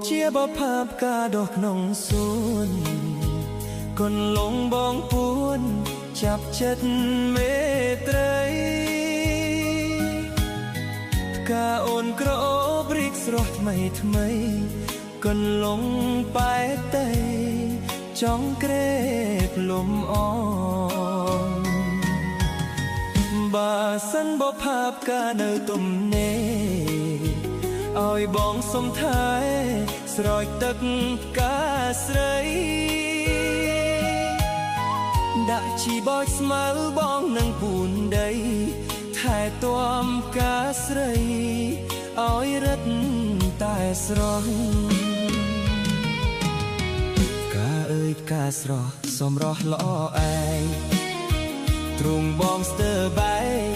ជាបภาพកាដកក្នុងសួនកូនលងបងពួនចាប់ចិត្តមេត្រីកាអូនក្រអូបរីកស្រស់ថ្មីថ្មីកូនលងប៉ែតៃចង់ក្រេបលំអងបើសិនបภาพកានៅទំនេរឲ្យបងសុំថែស្រោចទឹកផ្កាស្រីដាក់ជីបោចស្មៅបងនឹងពូនដីថែទាំផ្កាស្រីឲ្យរឹតតែស្រស់ផ្កាអើយផ្កាស្រស់សម្រស់ល្អឯងទ្រង់បងស្ទើបែក